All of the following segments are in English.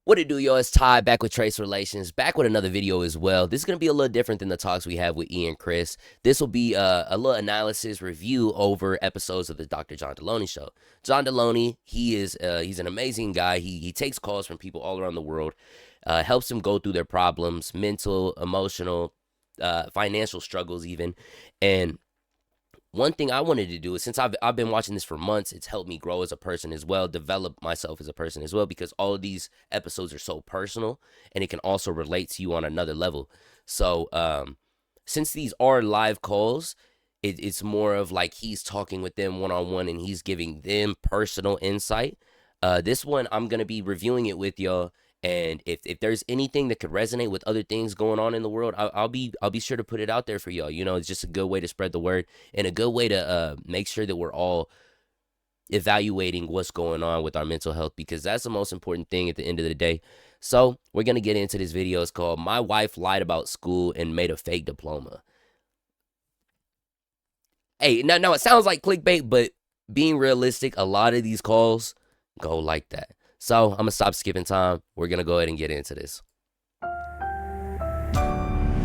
What it do, yo? It's Ty back with Trace Relations, back with another video as well. This is going to be a little different than the talks we have with Ian and Chris. This will be a little analysis review over episodes of the Dr. John Delony show. John Delony, he's an amazing guy. He takes calls from people all around the world, helps them go through their problems, mental, emotional, financial struggles even. And one thing I wanted to do is, since I've been watching this for months, it's helped me grow as a person as well, develop myself as a person as well, because all of these episodes are so personal and it can also relate to you on another level. So since these are live calls, it's more of like he's talking with them one-on-one and he's giving them personal insight. This one, I'm going to be reviewing it with y'all. And if there's anything that could resonate with other things going on in the world, I'll be sure to put it out there for y'all. You know, it's just a good way to spread the word and a good way to make sure that we're all evaluating what's going on with our mental health, because that's the most important thing at the end of the day. So we're gonna get into this video. It's called "My Wife Lied About School and Made a Fake Diploma." Hey, now it sounds like clickbait, but being realistic, a lot of these calls go like that. So I'm going to stop skipping time. We're going to go ahead and get into this.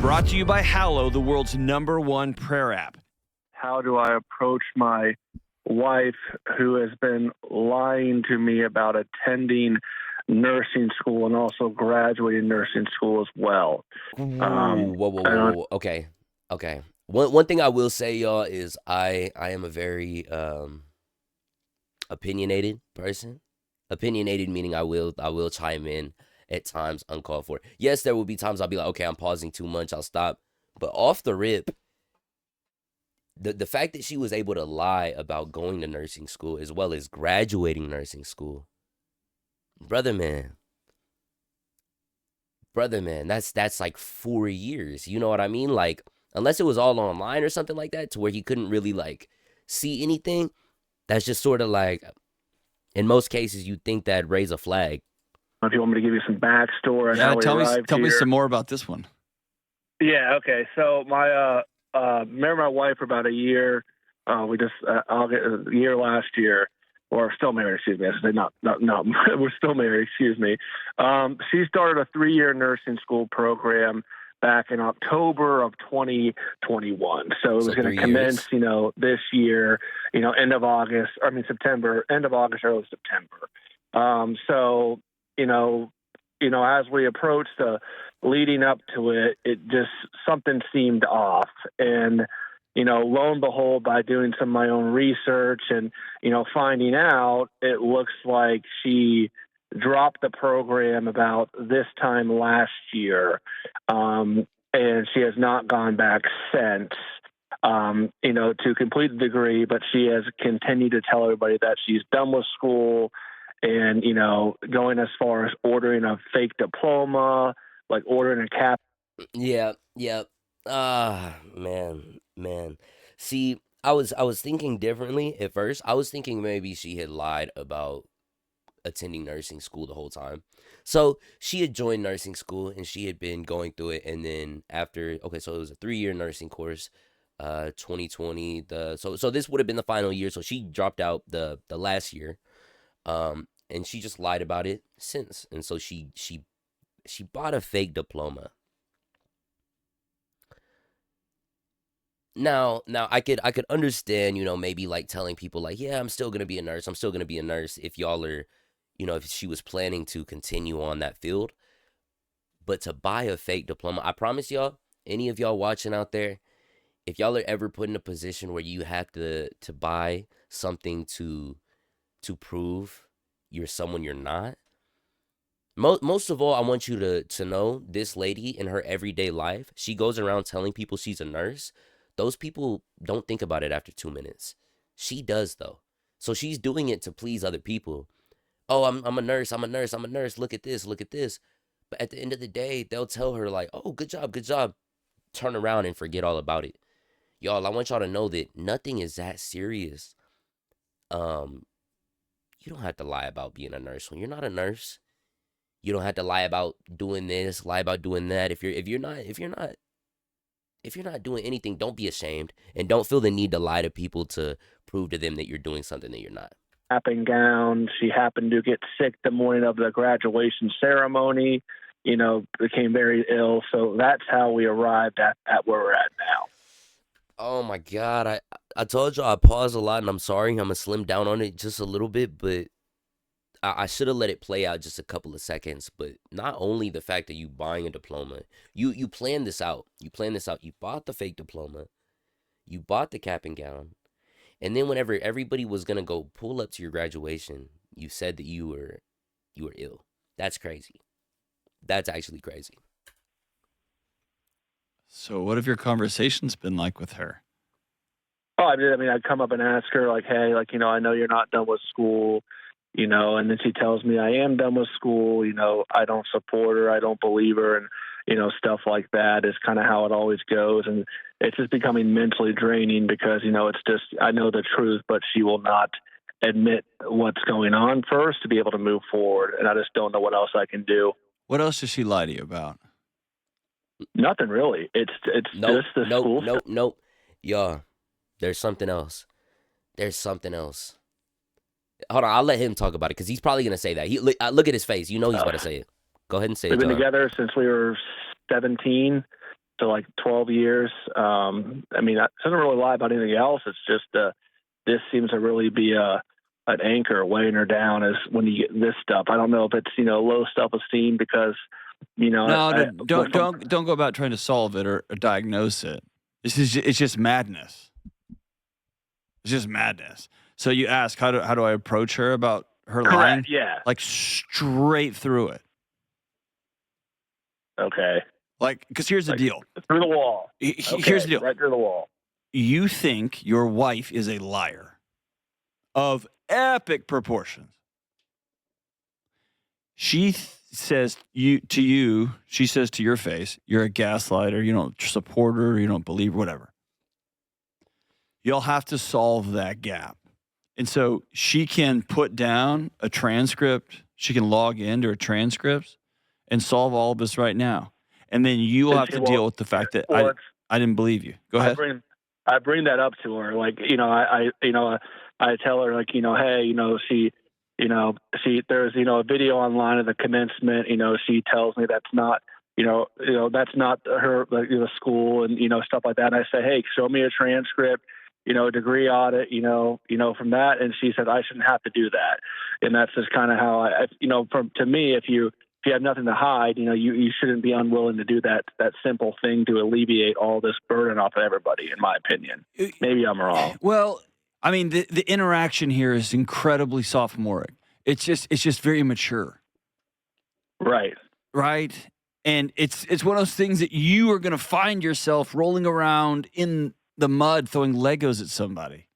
Brought to you by Hallow, the world's #1 prayer app. How do I approach my wife who has been lying to me about attending nursing school and also graduating nursing school as well? Whoa. Okay. One thing I will say, y'all, is I am a very opinionated person. Opinionated meaning I will chime in at times uncalled for. Yes, there will be times I'll be like, okay, I'm pausing too much, I'll stop. But off the rip, the fact that she was able to lie about going to nursing school as well as graduating nursing school, brother man, that's like 4 years. You know what I mean? Like, unless it was all online or something like that, to where he couldn't really like see anything, that's just sort of like, in most cases, you'd think that'd raise a flag. If you want me to give you some backstory on how we arrived tell me here. some more about this one. Yeah, okay. So my married my wife for about a year. We just I'll get a year last year, or still married. Excuse me. I should say not. We're still married. Excuse me. She started a 3-year nursing school program back in October of 2021. So it was going to commence, this year, end of August, September, end of August, early September. So, as we approached the leading up to it, it just, something seemed off. And, lo and behold, by doing some of my own research and, finding out, it looks like she dropped the program about this time last year, and she has not gone back since, to complete the degree, but she has continued to tell everybody that she's done with school and, going as far as ordering a fake diploma, like ordering a cap. Yeah. Man. See, I was thinking differently at first. I was thinking maybe she had lied about attending nursing school the whole time. So she had joined nursing school and she had been going through it, and then after, so it was a 3-year nursing course, 2020. So this would have been the final year. So she dropped out the last year, and she just lied about it since. And so she bought a fake diploma. Now I could understand, maybe like telling people like, yeah, I'm still gonna be a nurse. If y'all are, if she was planning to continue on that field. But to buy a fake diploma, I promise y'all, any of y'all watching out there, if y'all are ever put in a position where you have to buy something to prove you're someone you're not, most of all, I want you to know this lady in her everyday life, she goes around telling people she's a nurse. Those people don't think about it after 2 minutes. She does, though. So she's doing it to please other people. Oh, I'm a nurse. Look at this. But at the end of the day, they'll tell her like, oh, good job. Turn around and forget all about it. Y'all, I want y'all to know that nothing is that serious. You don't have to lie about being a nurse when you're not a nurse. You don't have to lie about doing this, lie about doing that. If you're not doing anything, don't be ashamed and don't feel the need to lie to people to prove to them that you're doing something that you're not. cap and gown. She happened to get sick the morning of the graduation ceremony, became very ill. So that's how we arrived at where we're at now. Oh my God. I told you I paused a lot and I'm sorry. I'm gonna slim down on it just a little bit, but I should have let it play out just a couple of seconds. But not only the fact that you buying a diploma, you planned this out. You planned this out. You bought the fake diploma. You bought the cap and gown. And then whenever everybody was gonna go pull up to your graduation, you said that you were ill. That's crazy. That's actually crazy. So what have your conversations been like with her? Oh, I'd come up and ask her, like, hey, like, I know you're not done with school, and then she tells me I am done with school, I don't support her, I don't believe her, and, stuff like that is kind of how it always goes. And it's just becoming mentally draining because, it's just, I know the truth, but she will not admit what's going on first to be able to move forward. And I just don't know what else I can do. What else does she lie to you about? Nothing really. It's Nope, just the nope, school nope, stuff. nope. Y'all, there's something else. There's something else. Hold on, I'll let him talk about it because he's probably gonna say that. Look at his face. You know he's about to say it. Go ahead and say We've it, been John. together since we were 17, so like 12 years. I doesn't really lie about anything else. It's just this seems to really be an anchor weighing her down as when you get this stuff. I don't know if it's low self-esteem because No, don't go about trying to solve it or diagnose it. It's just madness. It's just madness. So you ask, how do I approach her about her lying? Correct. Yeah. Like straight through it. Okay. Like, because here's the deal. Through the wall. Here's the deal. Right through the wall. You think your wife is a liar of epic proportions. She says to you, she says to your face, you're a gaslighter, you don't support her, you don't believe her, whatever. You'll have to solve that gap. And so she can put down a transcript, she can log into her transcripts and solve all of this right now. And then you will have to deal with the fact that I didn't believe you. Go ahead. I bring that up to her, like I tell her, like, hey, she there's a video online of the commencement. She tells me that's not that's not her school and stuff like that. And I say, hey, show me a transcript, degree audit, from that. And she said I shouldn't have to do that. And that's just kind of how to me, if you have nothing to hide, you shouldn't be unwilling to do that simple thing to alleviate all this burden off of everybody, in my opinion. Maybe I'm wrong. Well, I mean, the interaction here is incredibly sophomoric. It's just very mature. Right. Right. And it's one of those things that you are going to find yourself rolling around in the mud throwing Legos at somebody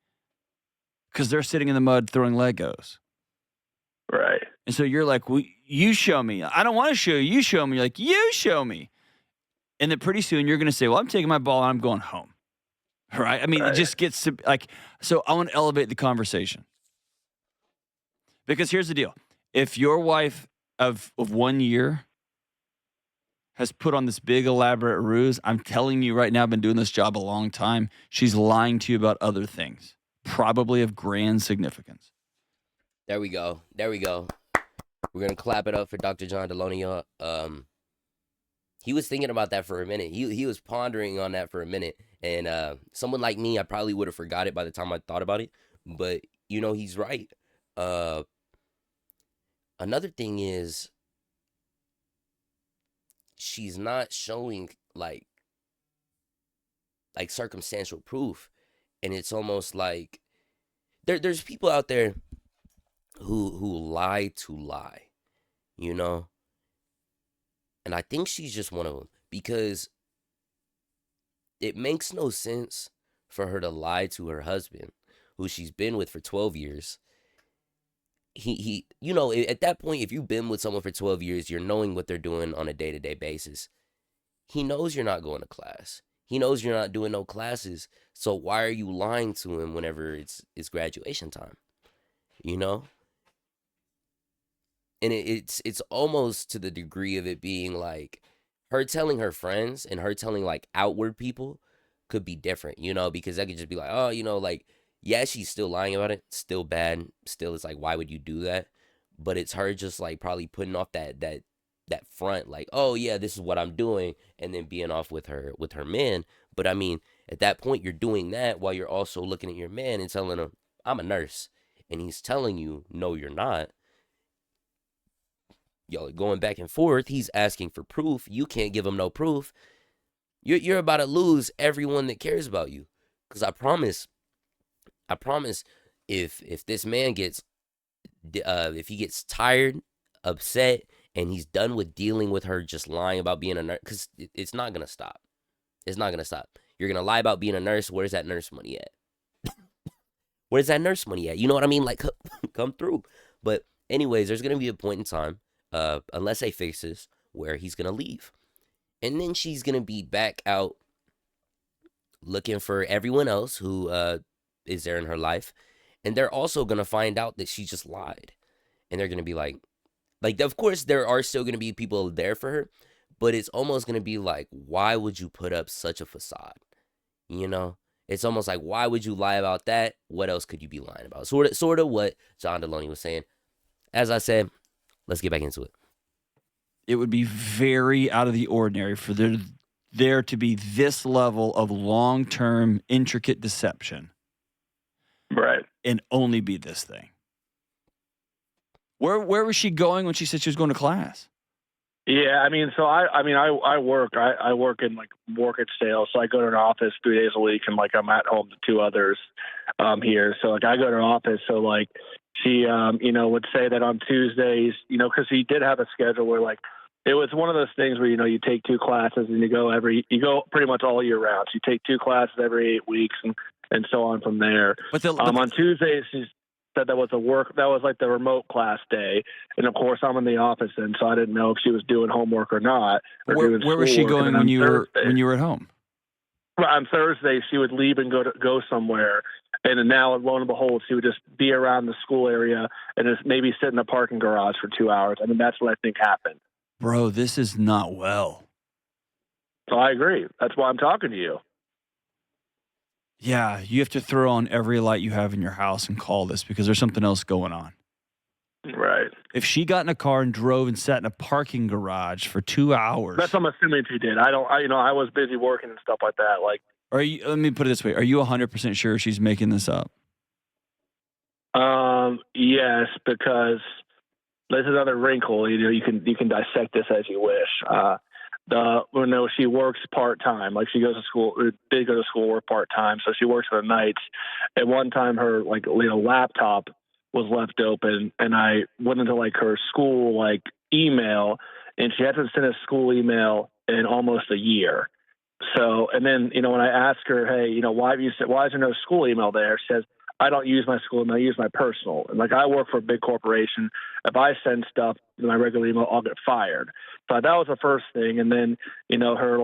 because they're sitting in the mud throwing Legos. Right. And so you're like, well, you show me. I don't want to show you. You show me. You're like, you show me. And then pretty soon you're going to say, well, I'm taking my ball and I'm going home. Right? I mean, It just gets to like, so I want to elevate the conversation. Because here's the deal. If your wife of 1 year has put on this big elaborate ruse, I'm telling you right now, I've been doing this job a long time. She's lying to you about other things, probably of grand significance. There we go. There we go. We're going to clap it up for Dr. John Delony. He was thinking about that for a minute. He was pondering on that for a minute. And someone like me, I probably would have forgot it by the time I thought about it. But, he's right. Another thing is she's not showing like circumstantial proof. And it's almost like there's people out there who lie to lie, And I think she's just one of them because it makes no sense for her to lie to her husband, who she's been with for 12 years. He at that point, if you've been with someone for 12 years, you're knowing what they're doing on a day-to-day basis. He knows you're not going to class. He knows you're not doing no classes. So why are you lying to him whenever it's graduation time? And it's almost to the degree of it being like her telling her friends and her telling like outward people could be different, because that could just be like, oh, like yeah, she's still lying about it. Still bad. Still, it's like, why would you do that? But it's her just like probably putting off that front, like, oh yeah, this is what I'm doing, and then being off with her man. But I mean, at that point, you're doing that while you're also looking at your man and telling him, I'm a nurse, and he's telling you, no, you're not. Yo, going back and forth, he's asking for proof. You can't give him no proof. You're about to lose everyone that cares about you. Cause I promise, if this man gets, if he gets tired, upset, and he's done with dealing with her just lying about being a nurse, cause it's not gonna stop. It's not gonna stop. You're gonna lie about being a nurse. Where's that nurse money at? Where's that nurse money at? You know what I mean? Like, come through. But anyways, there's gonna be a point in time, unless they fix this, where he's gonna leave, and then she's gonna be back out looking for everyone else who is there in her life, and they're also gonna find out that she just lied, and they're gonna be like, of course there are still gonna be people there for her, but it's almost gonna be like, why would you put up such a facade? You know, it's almost like, why would you lie about that? What else could you be lying about? Sort of what John Delony was saying. As I said, let's get back into it. It would be very out of the ordinary for there to be this level of long-term intricate deception. Right. And only be this thing. Where was she going when she said she was going to class? Yeah, I mean, so I work. I work in like mortgage sales, so I go to an office 3 days a week, and like I'm at home to two others here. So like I go to an office, so like she would say that on Tuesdays, because he did have a schedule where like it was one of those things where you take two classes and you go pretty much all year round. So you take two classes every 8 weeks and so on from there. But on Tuesdays, she said that was like the remote class day, and of course I'm in the office, and so I didn't know if she was doing homework or not. Where was she going when you were at home? On Thursday, she would leave and go somewhere, and now lo and behold, she would just be around the school area and just maybe sit in a parking garage for 2 hours. I mean, that's what I think happened. Bro, this is not well. So I agree. That's why I'm talking to you. Yeah, you have to throw on every light you have in your house and call this because there's something else going on. Right. If she got in a car and drove and sat in a parking garage for 2 hours. That's what I'm assuming she did. I was busy working and stuff like that. Like, let me put it this way. Are you 100% sure she's making this up? Yes, because there's another wrinkle. You can dissect this as you wish. She works part-time. Like she goes to school, or did go to school, work part-time. So she works for the nights. At one time her laptop was left open, and I went into like her school email, and she hasn't sent a school email in almost a year. So, and then, when I ask her, hey, why is there no school email there? She says, I don't use my school email, I use my personal. And I work for a big corporation. If I send stuff to my regular email, I'll get fired. So that was the first thing. And then, her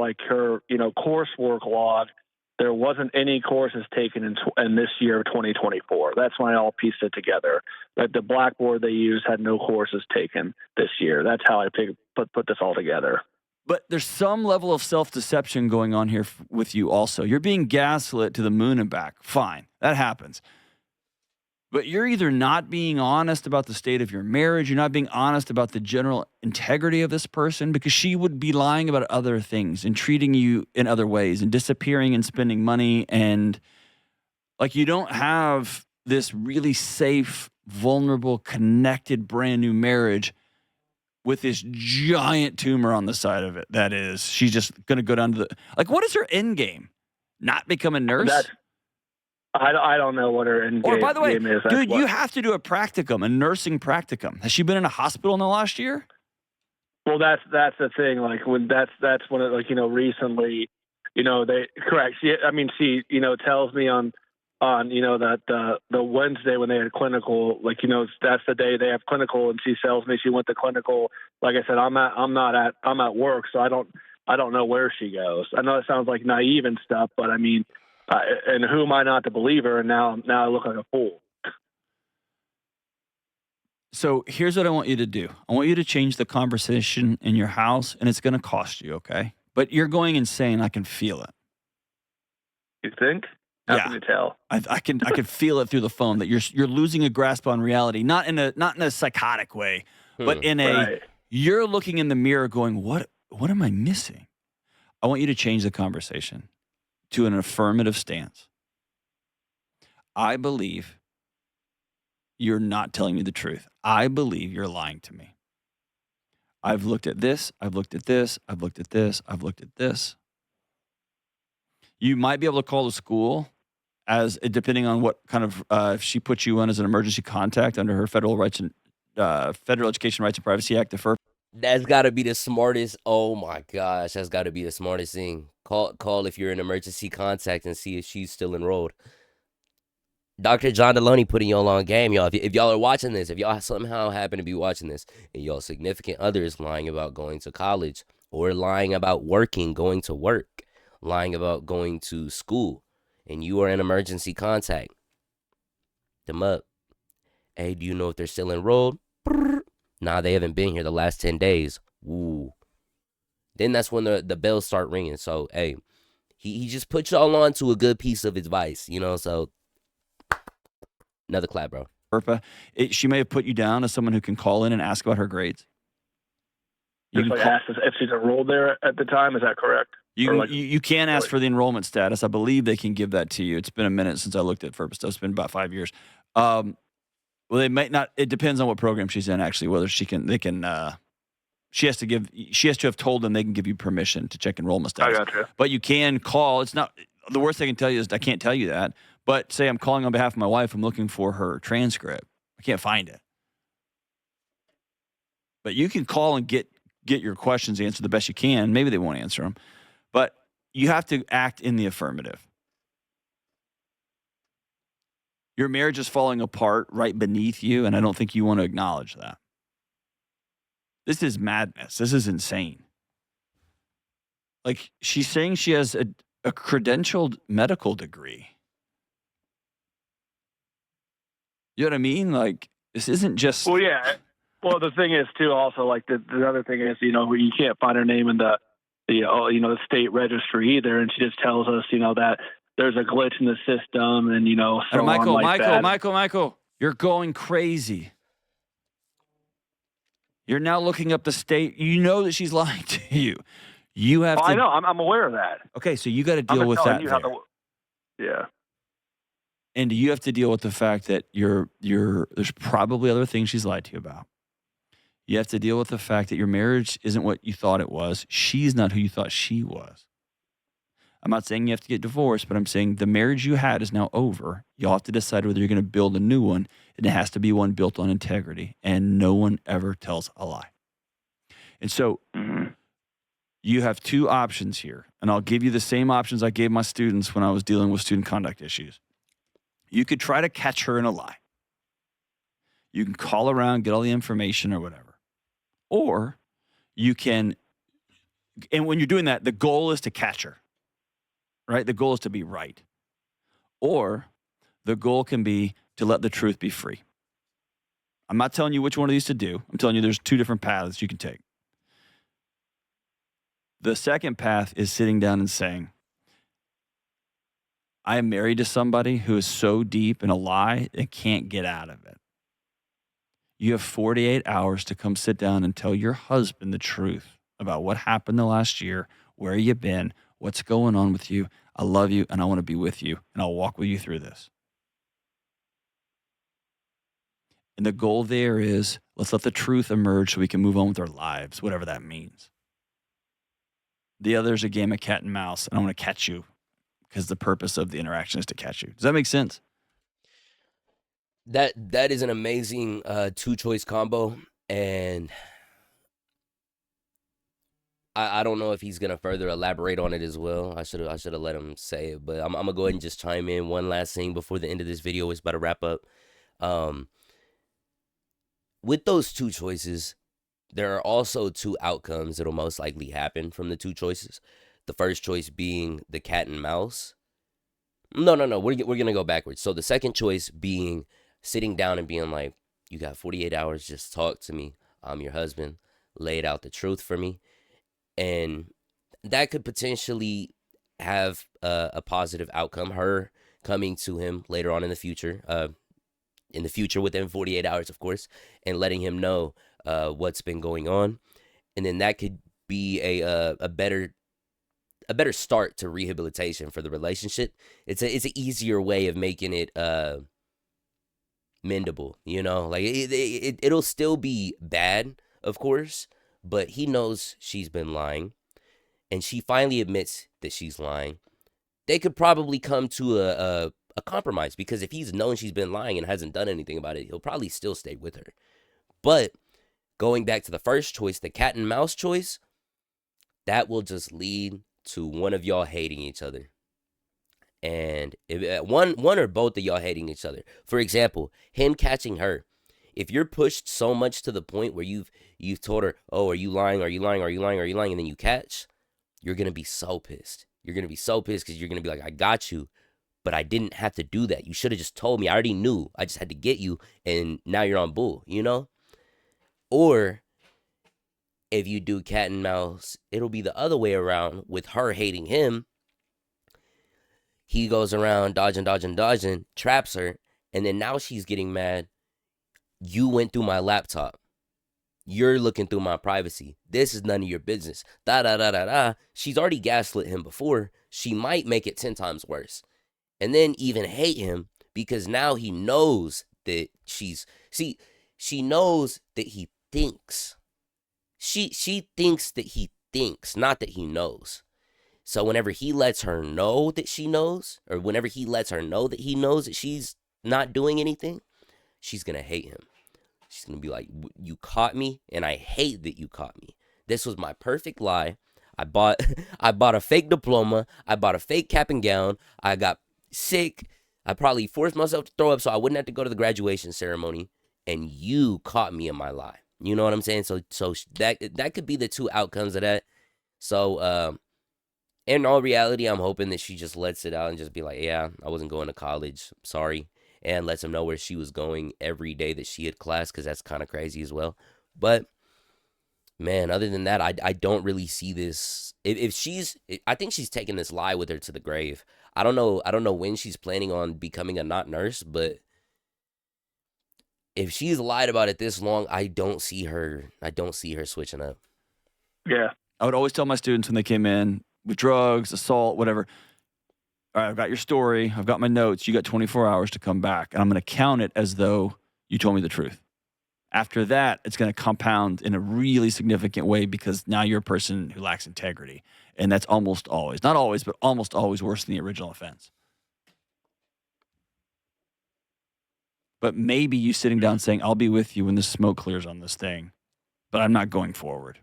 coursework log, there wasn't any courses taken in this year of 2024. That's when I all pieced it together. That the Blackboard they used had no courses taken this year. That's how I put this all together. But there's some level of self-deception going on here with you also. You're being gaslit to the moon and back. Fine. That happens. But you're either not being honest about the state of your marriage, you're not being honest about the general integrity of this person, because she would be lying about other things and treating you in other ways and disappearing and spending money. And you don't have this really safe, vulnerable, connected, brand new marriage with this giant tumor on the side of it. That is, she's just going to go down to the, what is her end game? Not become a nurse? I don't know what her end game is. By the way, dude, you have to do a practicum, a nursing practicum. Has she been in a hospital in the last year? Well, that's the thing. That's when it, recently, they correct. She tells me on that the Wednesday when they had clinical, that's the day they have clinical, and she tells me she went to clinical. Like I said, I'm at work, so I don't know where she goes. I know it sounds like naive and stuff, but I mean. And who am I not to believe her? And now I look like a fool. So here's what I want you to do. I want you to change the conversation in your house, and it's going to cost you, okay? But you're going insane. I can feel it. You think? How Yeah. can you tell? I can feel it through the phone that you're losing a grasp on reality, not in a psychotic way, but Hmm. in Right. you're looking in the mirror going, what am I missing? I want you to change the conversation to an affirmative stance. I believe you're not telling me the truth. I believe you're lying to me. I've looked at this, I've looked at this, I've looked at this, I've looked at this. You might be able to call the school as depending on what kind of if she puts you on as an emergency contact under her Federal Education Rights and Privacy Act, the FERPA. That's got to be the smartest. Oh my gosh, that's got to be the smartest thing. Call if you're an emergency contact and see if she's still enrolled. Dr. John Delony putting y'all on game, y'all. If y'all are watching this, if y'all somehow happen to be watching this, and y'all significant others lying about going to college or lying about working, going to work, lying about going to school, and you are an emergency contact, them up. Hey, do you know if they're still enrolled? Nah, they haven't been here the last 10 days. Ooh. Then that's when the bells start ringing. So, hey, he just put y'all on to a good piece of advice, you know? So, another clap, bro. FERPA. She may have put you down as someone who can call in and ask about her grades. You Just can like ask if she's enrolled there at the time. Is that correct? you can ask for the enrollment status. I believe they can give that to you. It's been a minute since I looked at FERPA stuff. It's been about 5 years. Well, they might not. It depends on what program she's in, actually, whether she has to have told them they can give you permission to check enrollment I status. gotcha. But you can call. It's not the worst I can tell you is I can't tell you that. But say I'm calling on behalf of my wife. I'm looking for her transcript. I can't find it. But you can call and get your questions answered the best you can. Maybe they won't answer them. But you have to act in the affirmative. Your marriage is falling apart right beneath you, and I don't think you want to acknowledge that. This is madness. This is insane. Like, she's saying she has a credentialed medical degree. You know what I mean? Like, this isn't just... Well, yeah. Well, the thing is, too, also, like, the other thing is, you can't find her name in the state registry either, and she just tells us, that there's a glitch in the system, and, so on like that. Michael, you're going crazy. You're now looking up the state. You know that she's lying to you. You have to... I know. I'm aware of that. Okay, so you got to deal with that. Yeah. And you have to deal with the fact that there's probably other things she's lied to you about. You have to deal with the fact that your marriage isn't what you thought it was. She's not who you thought she was. I'm not saying you have to get divorced, but I'm saying the marriage you had is now over. You'll have to decide whether you're going to build a new one, and it has to be one built on integrity, and no one ever tells a lie. And so you have two options here, and I'll give you the same options I gave my students when I was dealing with student conduct issues. You could try to catch her in a lie. You can call around, get all the information or whatever. Or you can, and when you're doing that, the goal is to catch her, right? The goal is to be right. Or the goal can be to let the truth be free. I'm not telling you which one of these to do. I'm telling you there's two different paths you can take. The second path is sitting down and saying, I am married to somebody who is so deep in a lie they can't get out of it. You have 48 hours to come sit down and tell your husband the truth about what happened the last year, where you've been, what's going on with you. I love you and I want to be with you and I'll walk with you through this. And the goal there is let's let the truth emerge so we can move on with our lives, whatever that means. The other is a game of cat and mouse, and I want to catch you because the purpose of the interaction is to catch you. Does that make sense? That is an amazing two-choice combo, and I don't know if he's gonna further elaborate on it as well. I should have let him say it, but I'm gonna go ahead and just chime in one last thing before the end of this video is about to wrap up. With those two choices, there are also two outcomes that'll most likely happen from the two choices. The first choice being the cat and mouse. No. We're gonna go backwards. So the second choice being sitting down and being like, you got 48 hours, just talk to me. I'm your husband. Laid out the truth for me. And that could potentially have a positive outcome. Her coming to him later on in the future, within 48 hours, of course, and letting him know what's been going on. And then that could be a better start to rehabilitation for the relationship. It's an easier way of making it mendable, like it'll still be bad, of course, but he knows she's been lying, and she finally admits that she's lying. They could probably come to a compromise, because if he's known she's been lying and hasn't done anything about it, he'll probably still stay with her. But going back to the first choice, the cat and mouse choice, that will just lead to one of y'all hating each other. And if one or both of y'all hating each other. For example, him catching her. If you're pushed so much to the point where you've told her, "Oh, are you lying? Are you lying? Are you lying? Are you lying?" and then you catch, you're gonna be so pissed. You're gonna be so pissed because you're gonna be like, "I got you, but I didn't have to do that. You should have just told me. I already knew. I just had to get you, and now you're on bull." Or if you do cat and mouse, it'll be the other way around with her hating him. He goes around dodging, traps her, and then now she's getting mad. You went through my laptop. You're looking through my privacy. This is none of your business. Da da da da da. She's already gaslit him before. She might make it 10 times worse. And then even hate him because now he knows that she knows that he thinks. She thinks that he thinks, not that he knows. So whenever he lets her know that she knows, or whenever he lets her know that he knows that she's not doing anything, she's going to hate him. She's going to be like, "You caught me, and I hate that you caught me. This was my perfect lie. I bought a fake diploma. I bought a fake cap and gown. I got sick. I probably forced myself to throw up so I wouldn't have to go to the graduation ceremony. And you caught me in my lie." You know what I'm saying? So that could be the two outcomes of that. So in all reality, I'm hoping that she just lets it out and just be like, "Yeah, I wasn't going to college. I'm sorry." And lets him know where she was going every day that she had class, because that's kind of crazy as well. But man, other than that, I don't really see this. I think she's taking this lie with her to the grave. I don't know when she's planning on becoming a not nurse, but if she's lied about it this long, I don't see her switching up. Yeah. I would always tell my students when they came in with drugs, assault, whatever, "All right, I've got your story. I've got my notes. You got 24 hours to come back. And I'm going to count it as though you told me the truth." After that, it's going to compound in a really significant way, because now you're a person who lacks integrity. And that's almost always, not always, but almost always worse than the original offense. But maybe you sitting down saying, "I'll be with you when the smoke clears on this thing, but I'm not going forward."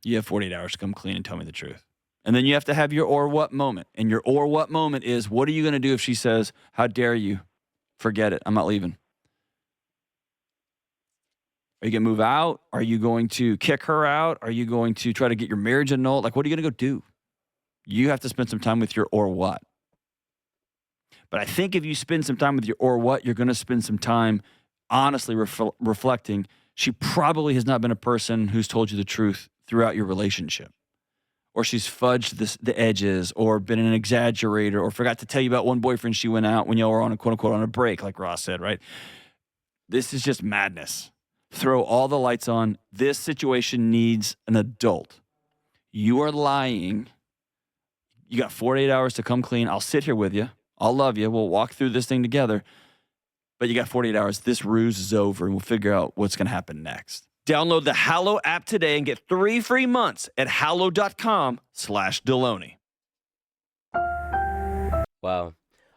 You have 48 hours to come clean and tell me the truth. And then you have to have your "or what" moment. And your "or what" moment is, what are you going to do if she says, "How dare you? Forget it. I'm not leaving." Are you going to move out? Are you going to kick her out? Are you going to try to get your marriage annulled? Like, what are you going to go do? You have to spend some time with your "or what." But I think if you spend some time with your "or what," you're going to spend some time honestly reflecting. She probably has not been a person who's told you the truth throughout your relationship. Or she's fudged the edges, or been an exaggerator, or forgot to tell you about one boyfriend she went out when y'all were on a quote-unquote on a break, like Ross said, right? This is just madness. Throw all the lights on. This situation needs an adult. You are lying. You got 48 hours to come clean. I'll sit here with you. I'll love you. We'll walk through this thing together. But you got 48 hours. This ruse is over, and we'll figure out what's going to happen next. Download the Hallow app today and get 3 free months at hallow.com/Delony. Wow.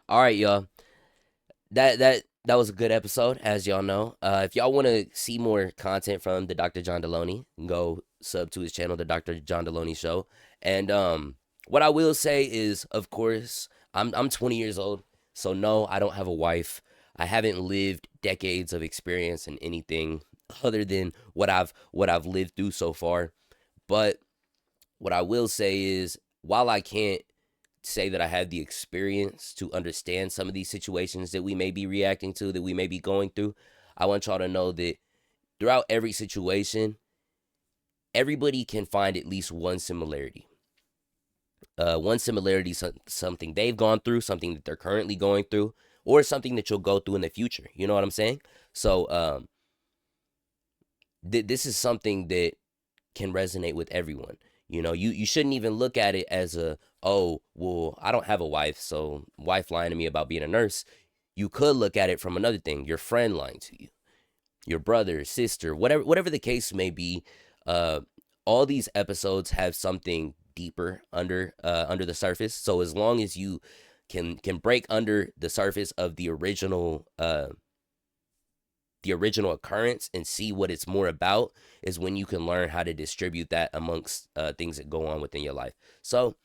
All right, y'all. That was a good episode, as y'all know. If y'all want to see more content from the Dr. John Delony, go sub to his channel, the Dr. John Delony Show. And what I will say is, of course, I'm 20 years old, so no, I don't have a wife. I haven't lived decades of experience in anything other than what I've lived through so far. But what I will say is, while I can't say that I have the experience to understand some of these situations that we may be reacting to, that we may be going through, I want y'all to know that throughout every situation, everybody can find at least one similarity. one similarity, something they've gone through, something that they're currently going through, or something that you'll go through in the future. You know what I'm saying? So this is something that can resonate with everyone. You know, you shouldn't even look at it as a, oh, well, I don't have a wife, so wife lying to me about being a nurse. You could look at it from another thing. Your friend lying to you, your brother, sister, whatever the case may be. All these episodes have something deeper under the surface. So as long as you can break under the surface of the original occurrence and see what it's more about, is when you can learn how to distribute that amongst things that go on within your life. So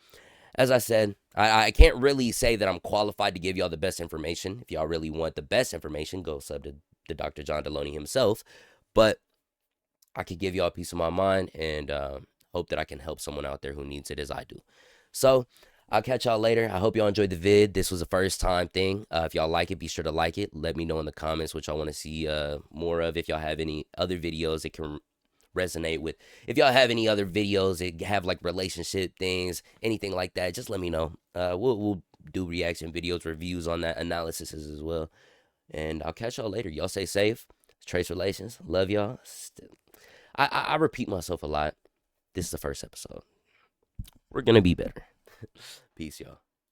as I said, I can't really say that I'm qualified to give y'all the best information. If y'all really want the best information, go sub to Dr. John Delony himself. But I could give y'all a piece of my mind, and hope that I can help someone out there who needs it as I do. So I'll catch y'all later. I hope y'all enjoyed the vid. This was a first time thing. If y'all like it, be sure to like it. Let me know in the comments what y'all want to see more of. If y'all have any other videos that can resonate with, if y'all have any other videos that have like relationship things, anything like that, just let me know. We'll do reaction videos, reviews on that, analysis as well. And I'll catch y'all later. Y'all stay safe. Trace Relations. Love y'all. I repeat myself a lot. This is the first episode. We're gonna be better. Peace, y'all.